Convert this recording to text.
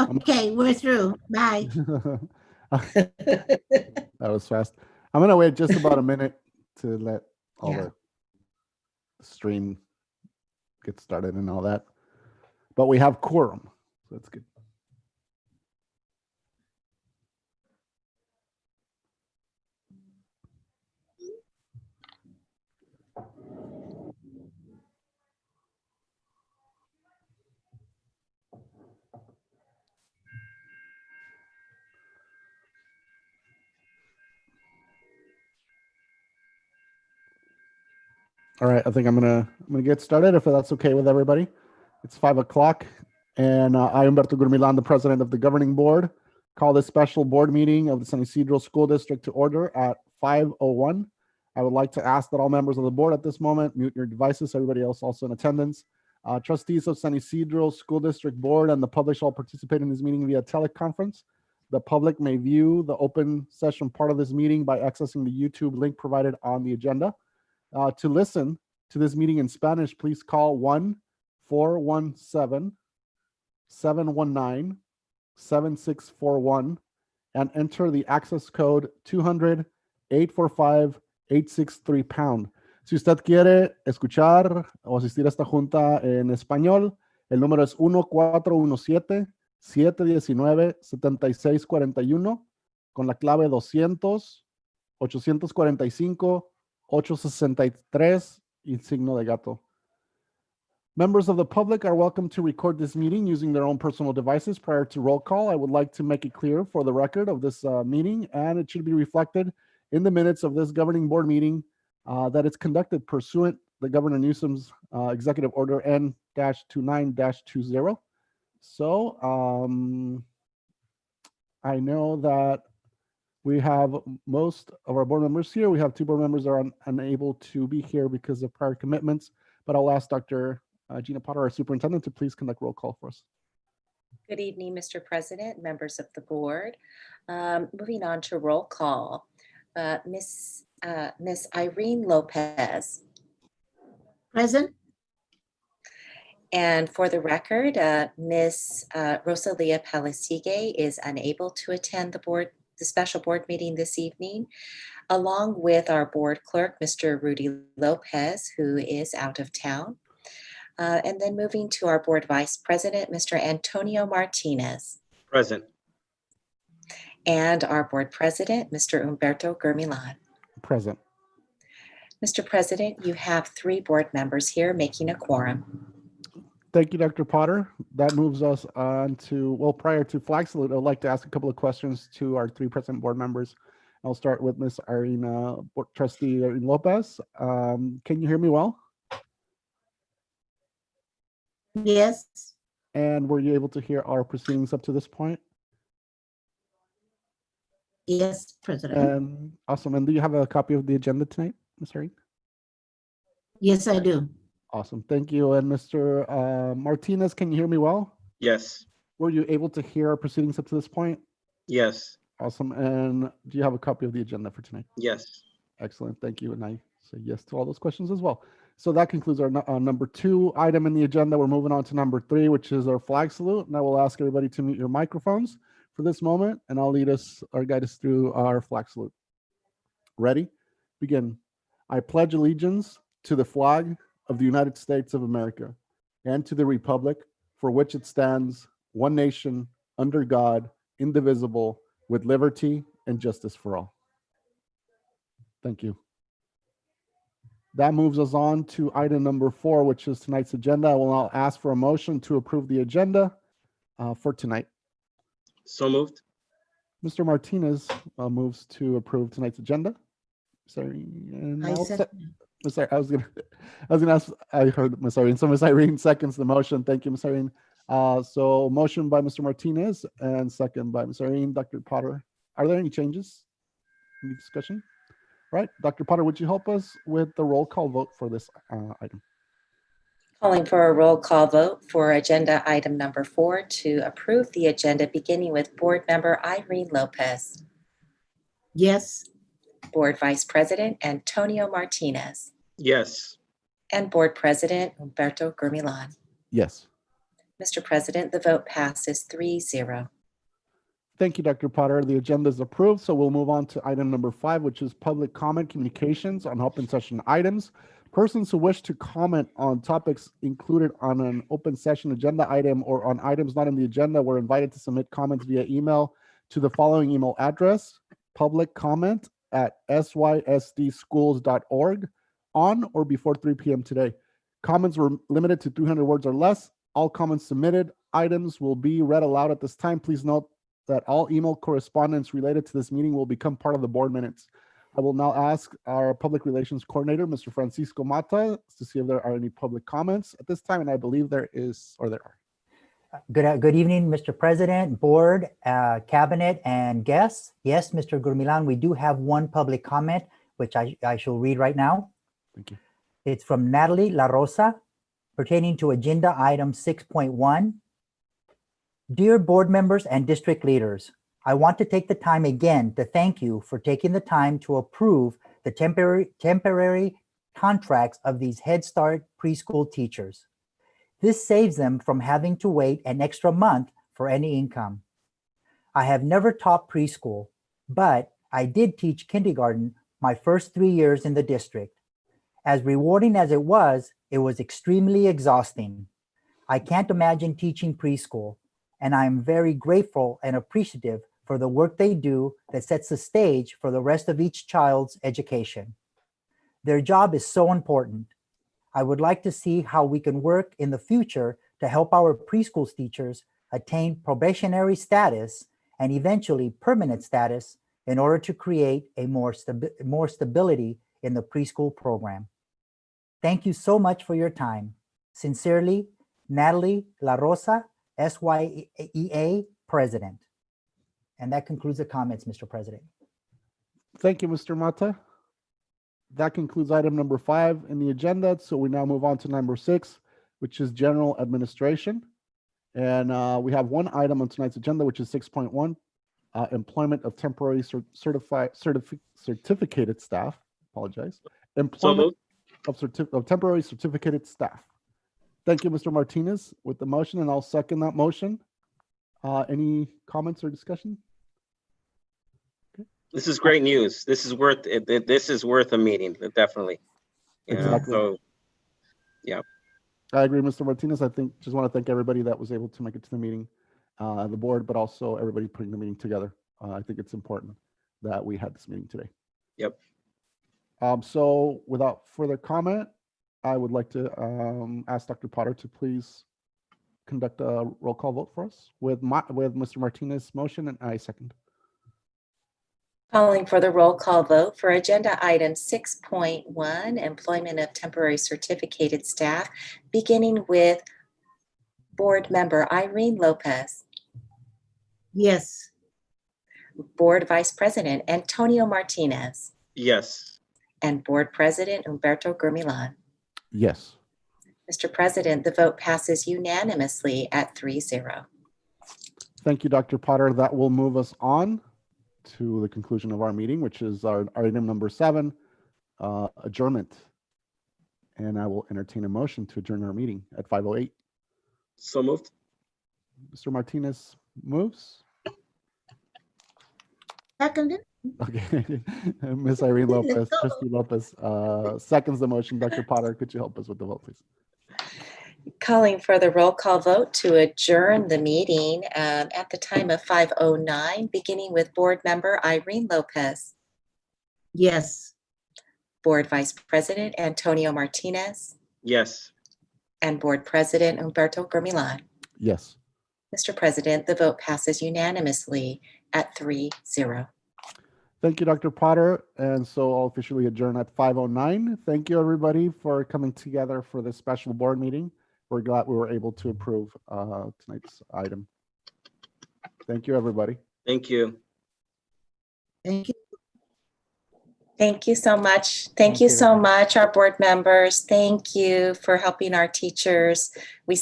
Okay, we're through. Bye. That was fast. I'm gonna wait just about a minute to let all Yeah. the stream get started and all that. But we have quorum, so that's good. All right, I think I'm gonna get started if that's okay with everybody. It's 5 o'clock, and I, Humberto Gurmilan, the president of the governing board, call this special board meeting of the San Isidro School District to order at 5:01. I would like to ask that all members of the board at this moment mute your devices. Everybody else also in attendance. Trustees of San Isidro School District Board and the public shall participate in this meeting via teleconference. The public may view the open session part of this meeting by accessing the YouTube link provided on the agenda. To listen to this meeting in Spanish, please call 1-417-719-7641 and enter the access code 200-845-863 #. Si usted quiere escuchar o asistir a esta junta en español, el número es 1-417-719-7641 con la clave 200-845-863 y signo de gato. Members of the public are welcome to record this meeting using their own personal devices prior to roll call. I would like to make it clear for the record of this meeting, and it should be reflected in the minutes of this governing board meeting that it's conducted pursuant the Governor Newsom's Executive Order N-29-20. So I know that we have most of our board members here. We have 2 board members that are unable to be here because of prior commitments, but I'll ask Dr. Gina Potter, our superintendent, to please conduct roll call for us. Good evening, Mr. President, members of the board. Moving on to roll call. Miss Irene Lopez. Present? And for the record, Miss Rosalia Palisigue is unable to attend the special board meeting this evening, along with our board clerk, Mr. Rudy Lopez, who is out of town. And then moving to our board vice president, Mr. Antonio Martinez. Present. And our board president, Mr. Humberto Gurmilan. Present. Mr. President, you have 3 board members here making a quorum. Thank you, Dr. Potter. That moves us on to, well, prior to flag salute, I'd like to ask a couple of questions to our 3 present board members. I'll start with Ms. Irene, Trustee Irene Lopez. Can you hear me well? Yes. And were you able to hear our proceedings up to this point? Yes, President. Awesome. And do you have a copy of the agenda tonight, Ms. Irene? Yes, I do. Awesome. Thank you. And Mr. Martinez, can you hear me well? Yes. Were you able to hear our proceedings up to this point? Yes. Awesome. And do you have a copy of the agenda for tonight? Yes. Excellent. Thank you. And I say yes to all those questions as well. So that concludes our number 2 item in the agenda. We're moving on to number 3, which is our flag salute. And I will ask everybody to mute your microphones for this moment, and I'll lead us or guide us through our flag salute. Ready? Begin. I pledge allegiance to the flag of the United States of America and to the republic for which it stands, one nation, under God, indivisible, with liberty and justice for all. Thank you. That moves us on to item number 4, which is tonight's agenda. I will now ask for a motion to approve the agenda for tonight. So moved. Mr. Martinez moves to approve tonight's agenda. Sorry, and I I'll said, Sorry, I was gonna ask. I heard Ms. Irene. So Ms. Irene seconds the motion. Thank you, Ms. Irene. So motion by Mr. Martinez and second by Ms. Irene. Dr. Potter, are there any changes? Any discussion? All right, Dr. Potter, would you help us with the roll call vote for this item? Calling for a roll call vote for agenda item number 4 to approve the agenda, beginning with board member Irene Lopez, yes. board vice president Antonio Martinez, Yes. and board president Humberto Gurmilan. Yes. Mr. President, the vote passes 3-0. Thank you, Dr. Potter. The agenda is approved, so we'll move on to item number 5, which is public comment communications on open session items. Persons who wish to comment on topics included on an open session agenda item or on items not in the agenda were invited to submit comments via email to the following email address: publiccomment@sysdschools.org on or before 3 p.m. today. Comments were limited to 300 words or less. All comments submitted items will be read aloud at this time. Please note that all email correspondence related to this meeting will become part of the board minutes. I will now ask our public relations coordinator, Mr. Francisco Mata, to see if there are any public comments at this time, and I believe there is, or there are. Good evening, Mr. President, board, cabinet, and guests. Yes, Mr. Gurmilan, we do have one public comment, which I shall read right now. Thank you. It's from Natalie La Rosa, pertaining to agenda item 6.1. Dear board members and district leaders, I want to take the time again to thank you for taking the time to approve the temporary contracts of these Head Start preschool teachers. This saves them from having to wait an extra month for any income. I have never taught preschool, but I did teach kindergarten my first 3 years in the district. As rewarding as it was extremely exhausting. I can't imagine teaching preschool, and I am very grateful and appreciative for the work they do that sets the stage for the rest of each child's education. Their job is so important. I would like to see how we can work in the future to help our preschool teachers attain probationary status and eventually permanent status in order to create a more stability in the preschool program. Thank you so much for your time. Sincerely, Natalie La Rosa, SYEA President. And that concludes the comments, Mr. President. Thank you, Mr. Mata. That concludes item number 5 in the agenda. So we now move on to number 6, which is general administration. And we have one item on tonight's agenda, which is 6.1, employment of temporary certificated staff. Apologize. Employment of temporary certificated staff. Thank you, Mr. Martinez, with the motion, and I'll second that motion. Any comments or discussion? This is great news. This is worth it. This is worth a meeting, definitely. You know, Exactly. so, yeah. I agree, Mr. Martinez. I think just want to thank everybody that was able to make it to the meeting, the board, but also everybody putting the meeting together. I think it's important that we had this meeting today. Yep. So without further comment, I would like to ask Dr. Potter to please conduct a roll call vote for us with Mr. Martinez's motion, and I second. Calling for the roll call vote for agenda item 6.1, employment of temporary certificated staff, beginning with board member Irene Lopez, Yes. board vice president Antonio Martinez, Yes. and board president Humberto Gurmilan. Yes. Mr. President, the vote passes unanimously at 3-0. Thank you, Dr. Potter. That will move us on to the conclusion of our meeting, which is our item number 7, adjournment. And I will entertain a motion to adjourn our meeting at 5:08. So moved. Mr. Martinez moves. Seconded. Okay. Ms. Irene Lopez, Trustee Lopez, seconds the motion. Dr. Potter, could you help us with the vote, please? Calling for the roll call vote to adjourn the meeting at the time of 5:09, beginning with board member Irene Lopez, Yes. board vice president Antonio Martinez, Yes. and board president Humberto Gurmilan. Yes. Mr. President, the vote passes unanimously at 3-0. Thank you, Dr. Potter. And so I'll officially adjourn at 5:09. Thank you, everybody, for coming together for this special board meeting. We're glad we were able to approve tonight's item. Thank you, everybody. Thank you. Thank you. Thank you so much. Thank Thank you you. so much, our board members. Thank you for helping our teachers. We